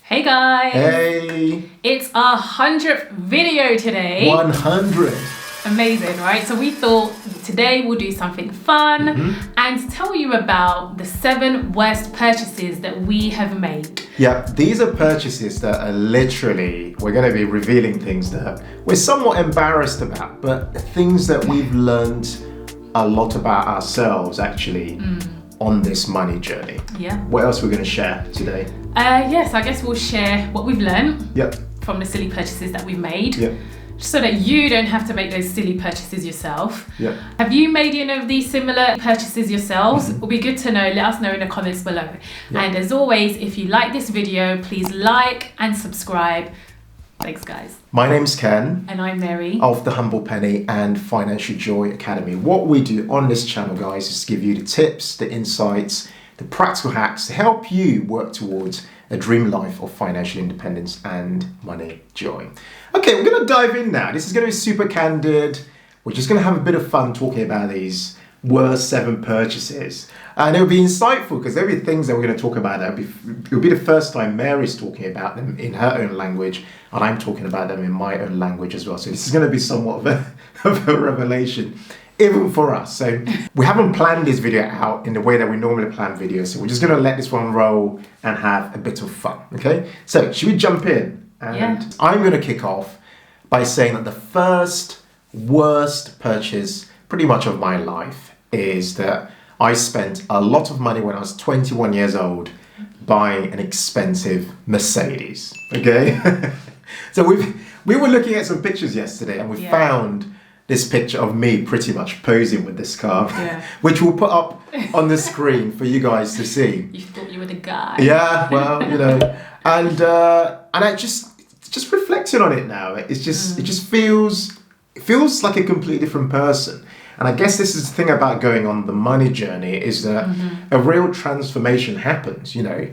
Hey guys! Hey! It's our 100th video today. 100! Amazing, right? So we thought today we'll do something fun and tell you about the 7 worst purchases that we have made. Yeah, these are purchases that are literally, we're going to be revealing things that we're somewhat embarrassed about, but things that we've learned a lot about ourselves actually on this money journey. Yeah. What else we're going to share today? Yes, I guess we'll share what we've learned Yep. from the silly purchases that we've made. Yep. So that you don't have to make those silly purchases yourself. Yep. Have you made any of these similar purchases yourselves? It'll be good to know. Let us know in the comments below. Yep. And as always, if you like this video, please like and subscribe. Thanks, guys. My name's Ken. And I'm Mary. Of the Humble Penny and Financial Joy Academy. What we do on this channel, guys, is to give you the tips, the insights, the practical hacks to help you work towards a dream life of financial independence and money joy. Okay, we're going to dive in now. This is going to be super candid. We're just going to have a bit of fun talking about these worst 7 purchases. And it'll be insightful because there'll be things that we're going to talk about. It'll be the first time Mary's talking about them in her own language and I'm talking about them in my own language as well. So this is going to be somewhat of a revelation, even for us. So we haven't planned this video out in the way that we normally plan videos. So we're just going to let this one roll and have a bit of fun. Okay, so should we jump in? And I'm going to kick off by saying that the first worst purchase pretty much of my life is that I spent a lot of money when I was 21 years old buying an expensive Mercedes. Okay, so we were looking at some pictures yesterday and we found this picture of me pretty much posing with this car, which we'll put up on the screen for you guys to see. You thought you were the guy. Yeah, well, you know, and I just reflecting on it now, it just feels like a completely different person. And I guess this is the thing about going on the money journey is that a real transformation happens, you know.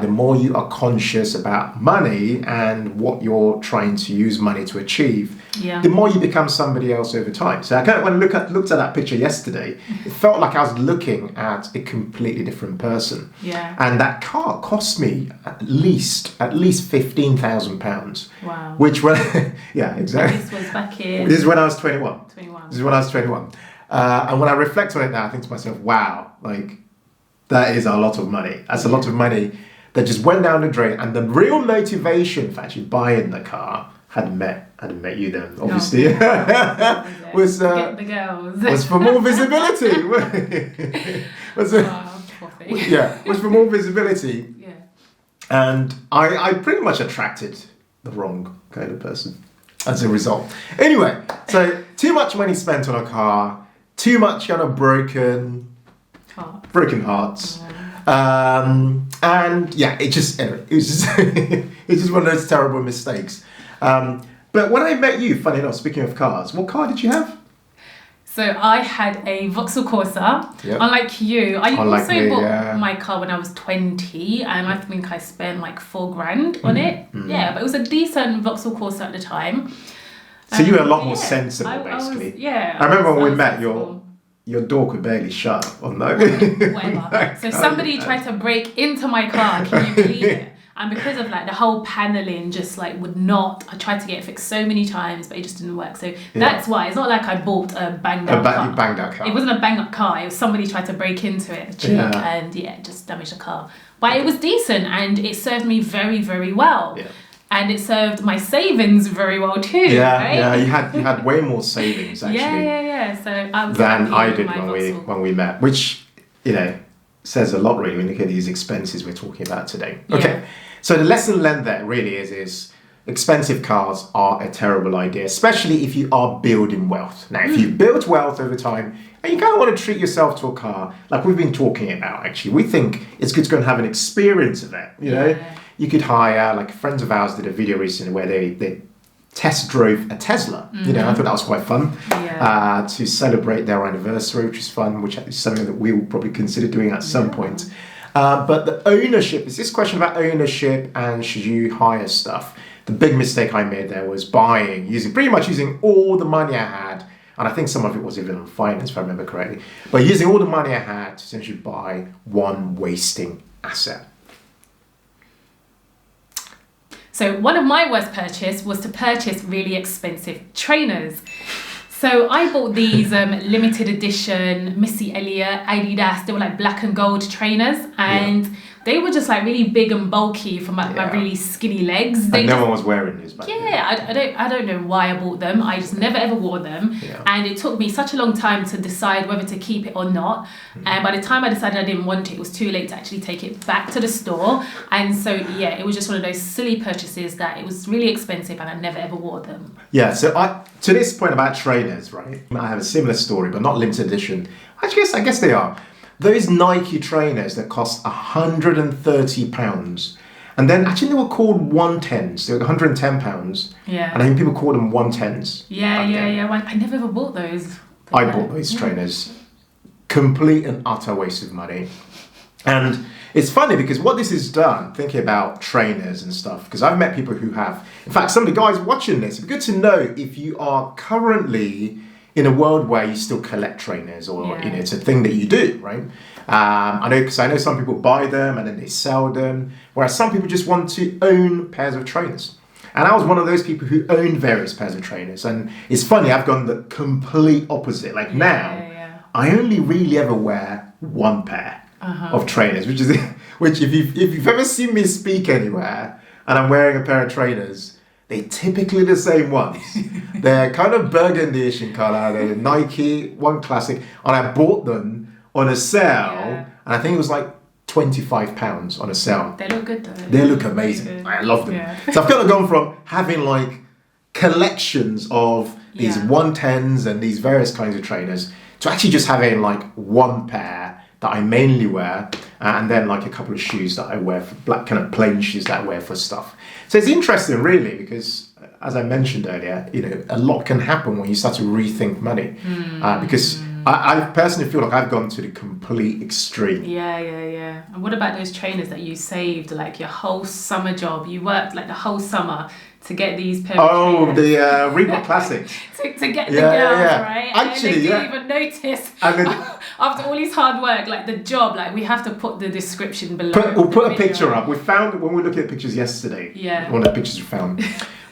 The more you are conscious about money and what you're trying to use money to achieve, the more you become somebody else over time. So I kind of, when I looked at that picture yesterday, it felt like I was looking at a completely different person. Yeah. And that car cost me at least £15,000. Wow. Which when, yeah, exactly. This was back in... This is when I was 21. 21. This is when I was 21. And when I reflect on it now, I think to myself, wow, like that is a lot of money. That's a lot of money that just went down the drain. And the real motivation for actually buying the car, hadn't met you then, obviously, was Get the girls. was for more visibility. was for more visibility. Yeah. And I pretty much attracted the wrong kind of person as a result. Anyway, so too much money spent on a car, too much kind of broken hearts. And yeah, it was just one of those terrible mistakes. But when I met you, funny enough, speaking of cars, what car did you have? So I had a Vauxhall Corsa. Yep. Unlike you, I also bought my car when I was 20, and I think I spent like £4,000 on it. Yeah, but it was a decent Vauxhall Corsa at the time. So you were a lot more sensible, basically. I remember when we met, your door could barely shut on that. Whatever. So somebody tried to break into my car, can you believe it? And because of like the whole paneling just like would not, I tried to get it fixed so many times, but it just didn't work. So that's why, it's not like I bought a banged out car. It wasn't a banged up car, it was somebody tried to break into it, and it just damaged the car. But it was decent and it served me very, very well. Yeah. And it served my savings very well too. Yeah, you had way more savings actually. So than I did when we met, which says a lot really when you look at these expenses we're talking about today. Okay, so the lesson learned there really is expensive cars are a terrible idea, especially if you are building wealth. Now, if you build wealth over time and you kind of want to treat yourself to a car, like we've been talking about actually, we think it's good to go and have an experience of it, you know. You could hire, like friends of ours did a video recently where they test drove a Tesla. I thought that was quite fun to celebrate their anniversary, which is fun, which is something that we will probably consider doing at some point. But the ownership, is this question about ownership and should you hire stuff? The big mistake I made there was pretty much using all the money I had, and I think some of it was even on finance if I remember correctly, but using all the money I had to essentially buy one wasting asset. So one of my worst purchases was to purchase really expensive trainers. So I bought these limited edition Missy Elliott Adidas. They were like black and gold trainers, and they were just like really big and bulky for my really skinny legs. And no one was wearing these back then. I don't know why I bought them. I just never ever wore them, and it took me such a long time to decide whether to keep it or not. And by the time I decided I didn't want it was too late to actually take it back to the store. And so it was just one of those silly purchases that it was really expensive, and I never ever wore them. Yeah, so to this point about trainers, right? I have a similar story, but not limited edition. I guess they are. Those Nike trainers that cost £130, and then actually they were called 110s. They were £110. Yeah. And I think people call them 110s. Yeah. I never ever bought those. I bought those trainers. Complete and utter waste of money. And it's funny because what this has done, thinking about trainers and stuff, because I've met people who have. In fact, some of the guys watching this, it'd be good to know if you are currently in a world where you still collect trainers, or it's a thing that you do, right? I know some people buy them and then they sell them, whereas some people just want to own pairs of trainers. And I was one of those people who owned various pairs of trainers. And it's funny, I've gone the complete opposite. Now, I only really ever wear one pair of trainers, which if you've ever seen me speak anywhere and I'm wearing a pair of trainers, they're typically the same ones. They're kind of burgundy-ish in colour. They're Nike, one classic. And I bought them on a sale. And I think it was like £25 on a sale. They look good though. They look amazing. I love them. So I've kind of gone from having like collections of these 110s and these various kinds of trainers to actually just having like one pair that I mainly wear, and then like a couple of shoes that I wear for black, kind of plain shoes that I wear for stuff. So it's interesting really, because as I mentioned earlier, a lot can happen when you start to rethink money. Because I personally feel like I've gone to the complete extreme. Yeah. And what about those trainers that you saved like your whole summer job? You worked like the whole summer to get these pair of trainers. The Reebok Classics. to get the girls, right? Actually, and they didn't even notice. After all his hard work, like the job, like we have to put the description below. We'll put a picture up. We found, when we were looking at pictures yesterday, one of the pictures we found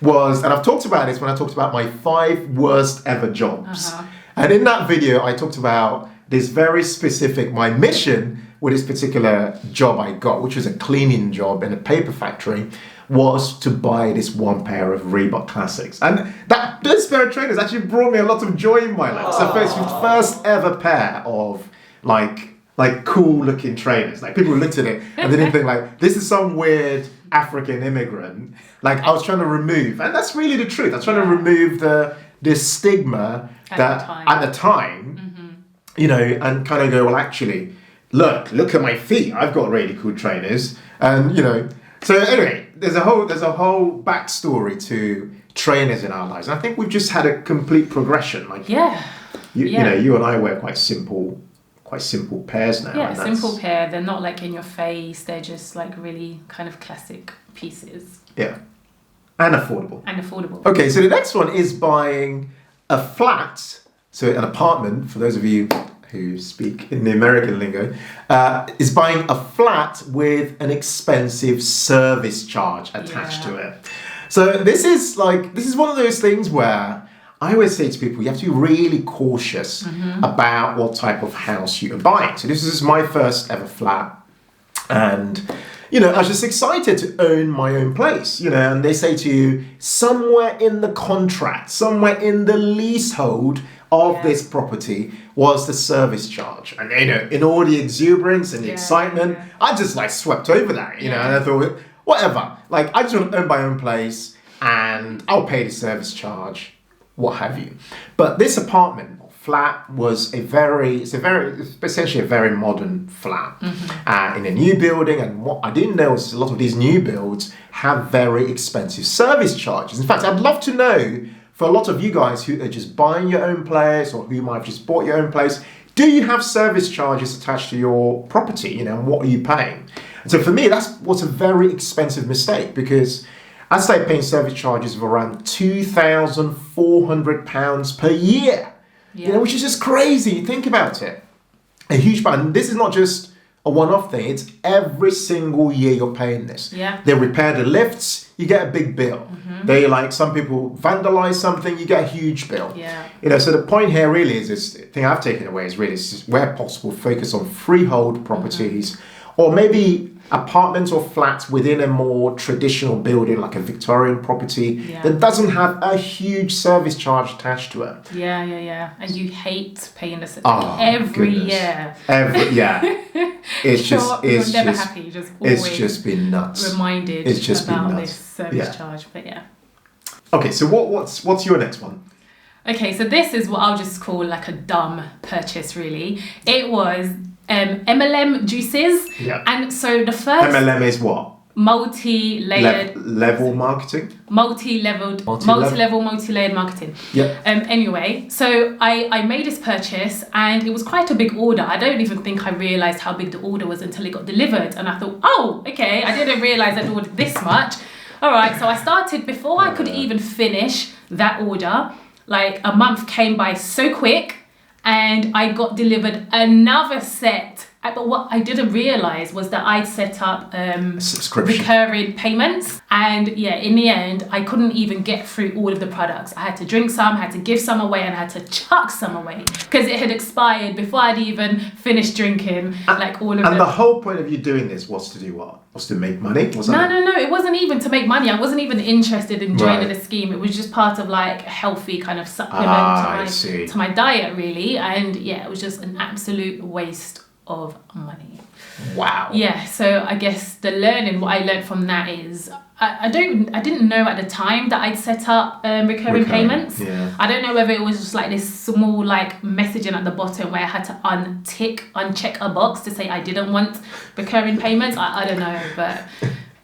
was, and I've talked about this when I talked about my 5 worst ever jobs. And in that video, I talked about this very specific, my mission with this particular job I got, which was a cleaning job in a paper factory, was to buy this one pair of Reebok Classics. And this pair of trainers actually brought me a lot of joy in my life. It's the first ever pair of like cool looking trainers. Like people looked at it and they didn't think like, this is some weird African immigrant. Like I was trying to remove, and that's really the truth. I was trying to remove the stigma at the time, and kind of go, well, actually, look at my feet. I've got really cool trainers, and So anyway, there's a whole backstory to trainers in our lives, and I think we've just had a complete progression. Like you and I wear quite simple pairs now. Yeah, simple pair. They're not like in your face. They're just like really kind of classic pieces. Yeah, and affordable. Okay, so the next one is buying a flat, so an apartment. For those of you who speak in the American lingo, is buying a flat with an expensive service charge attached to it. So this is one of those things where I always say to people, you have to be really cautious about what type of house you are buying. So this is my first ever flat, and I was just excited to own my own place, and they say to you, somewhere in the contract, somewhere in the leasehold of this property was the service charge. And in all the exuberance and the excitement, I just swept over that, and I thought, whatever, I just want to own my own place and I'll pay the service charge, what have you. But this apartment flat was essentially a very modern flat in a new building. And what I didn't know is a lot of these new builds have very expensive service charges. In fact, I'd love to know, for a lot of you guys who are just buying your own place or who might have just bought your own place, do you have service charges attached to your property? And what are you paying? And so for me, that was a very expensive mistake, because I started paying service charges of around £2,400 per year. Which is just crazy. Think about it. A huge amount. And this is not just a one-off thing. It's every single year you're paying this. Yeah. They repair the lifts, you get a big bill. They some people vandalize something, you get a huge bill. Yeah. So the point here really is this thing I've taken away is really where possible, focus on freehold properties or maybe apartments or flats within a more traditional building like a Victorian property that doesn't have a huge service charge attached to it. Yeah. And you hate paying the certificate every year. It's you're never happy. Just always it's just been nuts. Reminded about this service charge, but yeah. Okay, so what's your next one? Okay, so this is what I'll just call like a dumb purchase, really. It was MLM juices. Yeah. And so the first... MLM is what? Multi-layered... level marketing? Multi-layered marketing. Yeah. Anyway, so I made this purchase and it was quite a big order. I don't even think I realised how big the order was until it got delivered. And I thought, oh, okay, I didn't realise I'd ordered this much. All right, so I started, before I could even finish that order, like a month came by so quick and I got delivered another set. But what I didn't realise was that I'd set up subscription recurring payments. And in the end, I couldn't even get through all of the products. I had to drink some, had to give some away, and I had to chuck some away because it had expired before I'd even finished drinking like all of them. And the whole point of you doing this was to do what? Was to make money? No. It wasn't even to make money. I wasn't even interested in joining the scheme. It was just part of like a healthy kind of supplement to my diet, really. And it was just an absolute waste of money. Wow. Yeah, so I guess what I learned from that is I didn't know at the time that I'd set up recurring payments. Yeah. I don't know whether it was just like this small like messaging at the bottom where I had to uncheck a box to say I didn't want recurring payments. I don't know, but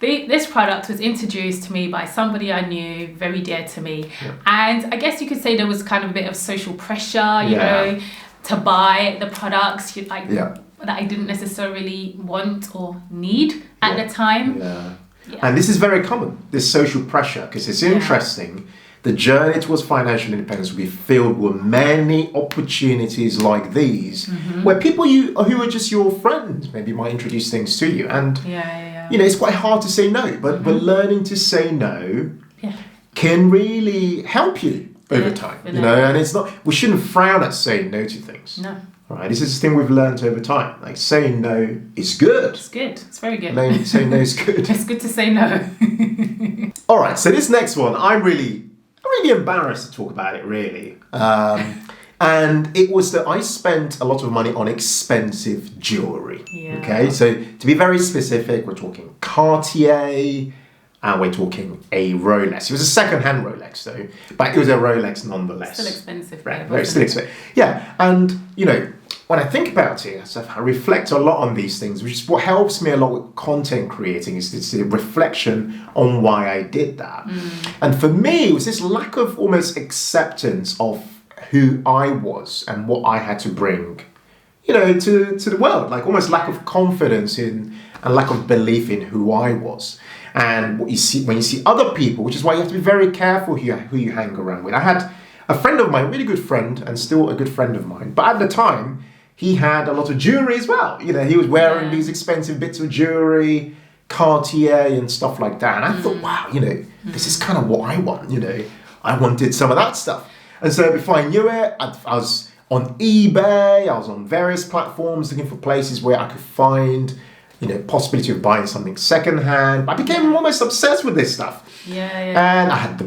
this product was introduced to me by somebody I knew, very dear to me. Yeah. And I guess you could say there was kind of a bit of social pressure, you know, to buy the products that I didn't necessarily want or need at the time. Yeah. And this is very common, this social pressure, because it's interesting. The journey towards financial independence will be filled with many opportunities like these, where people who are just your friends maybe might introduce things to you. And, it's quite hard to say no, but learning to say no can really help you over time, and it's not, we shouldn't frown at saying no to things. No. Right, this is the thing we've learned over time. Like saying no is good. It's good. It's very good. Saying no is good. It's good to say no. All right, so this next one, I'm really embarrassed to talk about it, really. And it was that I spent a lot of money on expensive jewellery. Yeah. Okay, so to be very specific, we're talking Cartier, and we're talking a Rolex. It was a second-hand Rolex, though, but it was a Rolex nonetheless. Still expensive. Right, very still expensive. Yeah, and, when I think about it, I reflect a lot on these things, which is what helps me a lot with content creating, is this reflection on why I did that. And for me, it was this lack of almost acceptance of who I was and what I had to bring, to the world, like almost lack of confidence in and lack of belief in who I was. And what you see when you see other people, which is why you have to be very careful who you hang around with. I had a friend of mine, a really good friend, and still a good friend of mine, but at the time, he had a lot of jewellery as well. He was wearing these expensive bits of jewellery, Cartier and stuff like that. And I thought, wow, this is kind of what I want, I wanted some of that stuff. And so before I knew it, I was on eBay, I was on various platforms looking for places where I could find, possibility of buying something secondhand. I became almost obsessed with this stuff. And I had the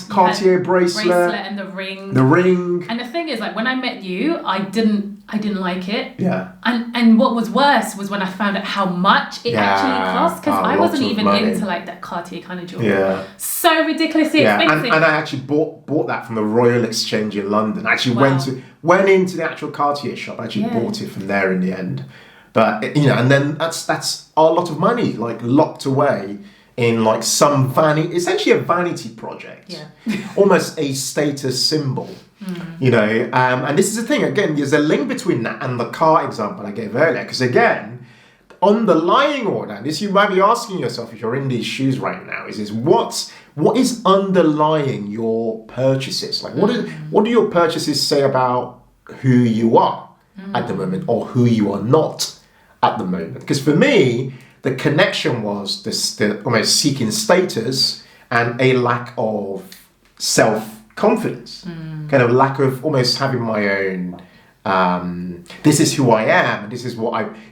Cartier bracelet and the ring. The ring. And the thing is, like when I met you, I didn't like it. Yeah. And what was worse was when I found out how much it actually cost, because I wasn't even into like that Cartier kind of jewelry. Yeah. So ridiculously expensive. And I actually bought that from the Royal Exchange in London. I actually went into the actual Cartier shop. I actually bought it from there in the end. But and then that's a lot of money like locked away in like some essentially a vanity project, almost a status symbol, and this is the thing, again, there's a link between that and the car example I gave earlier, because again, underlying all that, this you might be asking yourself if you're in these shoes right now, is what is underlying your purchases? Like what do your purchases say about who you are at the moment, or who you are not at the moment? Because for me, the connection was the almost seeking status and a lack of self-confidence, kind of lack of almost having my own. This is who I am. This is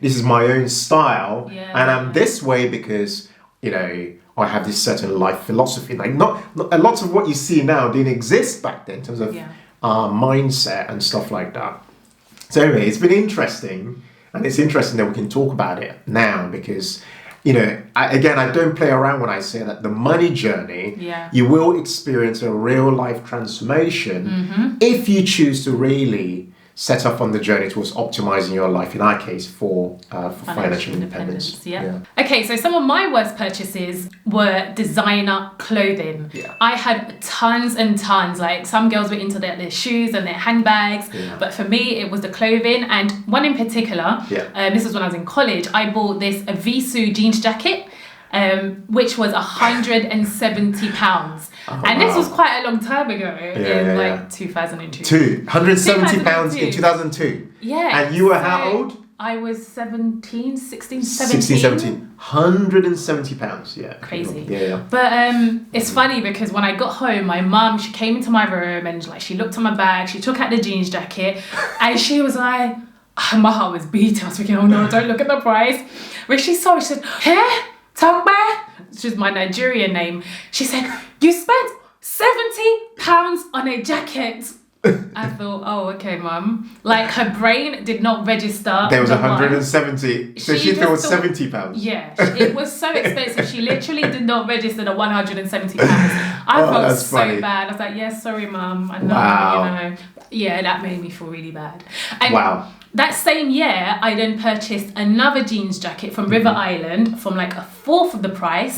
this is my own style, and I'm this way because I have this certain life philosophy. Like not a lot of what you see now didn't exist back then in terms of mindset and stuff like that. So anyway, it's been interesting, and it's interesting that we can talk about it now because. I don't play around when I say that the money journey, you will experience a real life transformation if you choose to really set off on the journey towards optimizing your life, in our case, for financial independence. Okay, so some of my worst purchases were designer clothing. I had tons and tons. Like some girls were into their shoes and their handbags, but for me, it was the clothing. And one in particular, this was when I was in college, I bought this Visu jeans jacket, which was £170. And this was quite a long time ago, in 2002. £170 in 2002. Yeah. And you were how old? I was 17. £170, yeah. Crazy. Yeah. But it's funny because when I got home, my mum, she came into my room and she looked at my bag, she took out the jeans jacket, and she was like, my heart was beating. I was thinking, oh no, don't look at the price. When she saw it, she said, hey, Togba, which is my Nigerian name. She said, you spent £70 on a jacket. I thought, oh, okay, mum. Like her brain did not register. There was 170. So she thought it was £70. Yeah, it was so expensive. She literally did not register the £170. I felt so funny. Bad. I was like, yes, sorry, mum. I know, Yeah, that made me feel really bad. And that same year, I then purchased another jeans jacket from River Island from like a fourth of the price.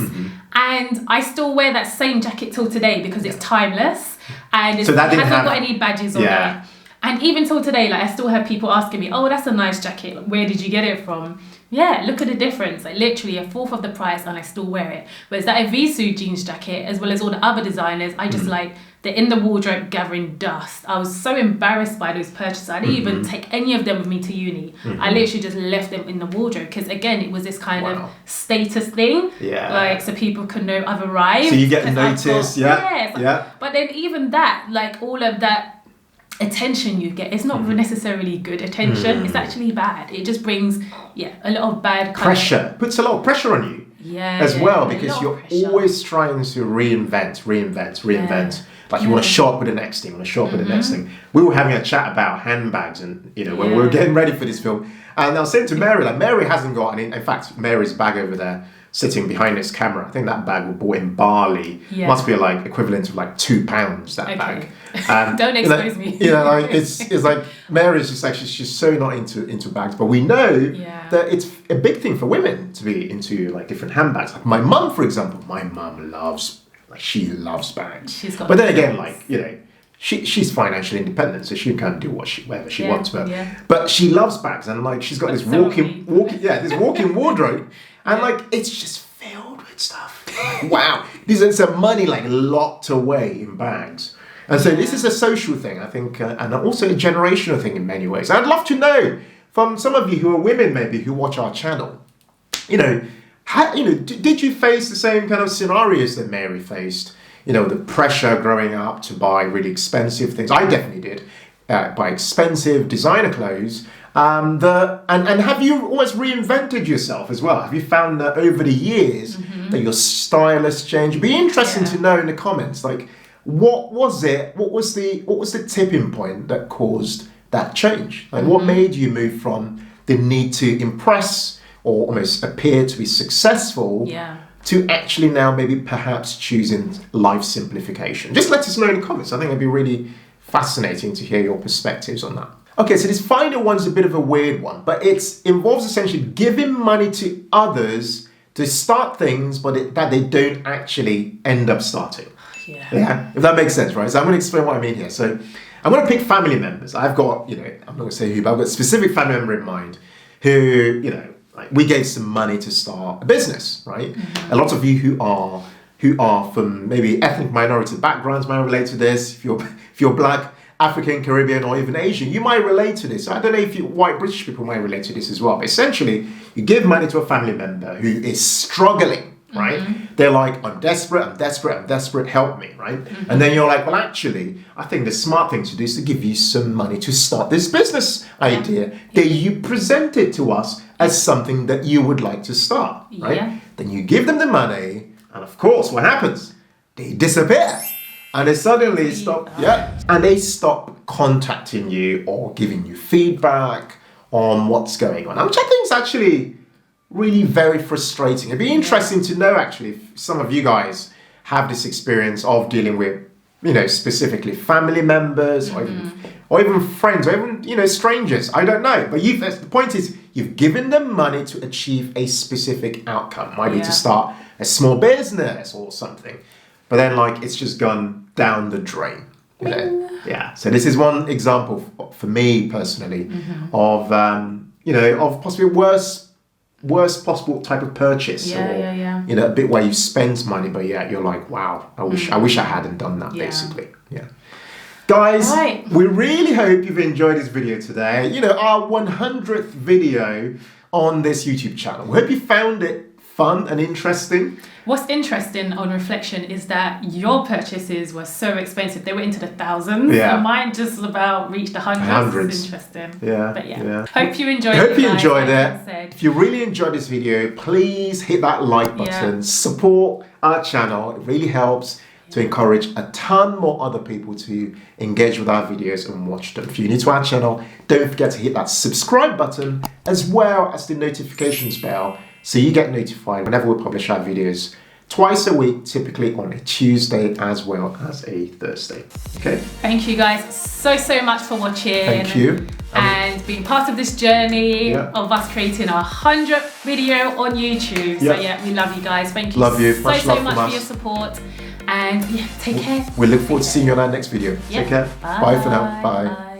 And I still wear that same jacket till today because it's timeless. And it hasn't got any badges on it. And even till today, like I still have people asking me, oh, that's a nice jacket. Like, where did you get it from? Yeah, look at the difference. Like literally a fourth of the price and I still wear it. Whereas that Visu jeans jacket, as well as all the other designers, I just they're in the wardrobe gathering dust. I was so embarrassed by those purchases. I didn't even take any of them with me to uni. I literally just left them in the wardrobe because again, it was this kind of status thing. Like so people could know I've arrived. So you get noticed, But then even that, like all of that attention you get, it's not necessarily good attention. It's actually bad. It just brings a lot of bad pressure. Puts a lot of pressure on you. As well, because you're always trying to reinvent. Like you want to show up with the next thing, We were having a chat about handbags and, when we were getting ready for this film. And I was saying to Mary, like Mary hasn't got any, in fact, Mary's bag over there sitting behind this camera. I think that bag was bought in Bali. Must be like equivalent of like £2, that bag. Don't expose me. Like it's like Mary's just like, she's so not into bags. But we know that it's a big thing for women to be into like different handbags. Like my mum, for example, she loves bags. But then again, she's financially independent, so she can do whatever she wants. But she loves bags, and like she's got this walking wardrobe, and like it's just filled with stuff. Wow, there's some money like locked away in bags, and so this is a social thing, I think, and also a generational thing in many ways. I'd love to know from some of you who are women, maybe who watch our channel, did you face the same kind of scenarios that Mary faced? The pressure growing up to buy really expensive things. I definitely did. Buy expensive designer clothes. And have you almost reinvented yourself as well? Have you found that over the years that your style has changed? It'd be interesting to know in the comments, like, what was it? What was the tipping point that caused that change? Like, what made you move from the need to impress or almost appear to be successful to actually now maybe perhaps choosing life simplification? Just let us know in the comments. I think it'd be really fascinating to hear your perspectives on that. Okay, so this final one's a bit of a weird one, but it involves essentially giving money to others to start things, but that they don't actually end up starting. If that makes sense, right? So I'm going to explain what I mean here. So I'm going to pick family members. I've got, I'm not going to say who, but I've got a specific family member in mind who, like we gave some money to start a business, right? A lot of you who are from maybe ethnic minority backgrounds might relate to this. If you're black, African, Caribbean, or even Asian, you might relate to this. I don't know if white British people might relate to this as well. But essentially, you give money to a family member who is struggling, right? They're like, I'm desperate, help me, right? And then you're like, well, actually, I think the smart thing to do is to give you some money to start this business idea. Then you present it to us as something that you would like to start, right? Yeah. Then you give them the money, and of course, what happens? They disappear. And they suddenly stop, and they stop contacting you or giving you feedback on what's going on, which I think is actually really very frustrating. It'd be interesting to know, actually, if some of you guys have this experience of dealing with, specifically family members or even friends or even, strangers. I don't know. But the point is, you've given them money to achieve a specific outcome. Might be to start a small business or something. But then, it's just gone down the drain. Yeah. So this is one example for me personally of, of possibly worst possible type of purchase. A bit where you spend money, but you're like, wow, I wish I hadn't done that, basically. Yeah. Guys, we really hope you've enjoyed this video today. Our 100th video on this YouTube channel. We hope you found it fun and interesting. What's interesting on reflection is that your purchases were so expensive. They were into the thousands. Yeah. And mine just about reached the hundreds. It's interesting. Yeah. But hope you enjoyed it. Hope you enjoyed it. If you really enjoyed this video, please hit that like button. Support our channel. It really helps to encourage a ton more other people to engage with our videos and watch them. If you're new to our channel, don't forget to hit that subscribe button as well as the notifications bell, so you get notified whenever we publish our videos twice a week, typically on a Tuesday as well as a Thursday. Okay? Thank you guys so much for watching. Thank you. And being part of this journey of us creating our 100th video on YouTube. So we love you guys. Thank you so much for your support. And take care. We look forward to seeing you on our next video. Take care. Bye for now. Bye.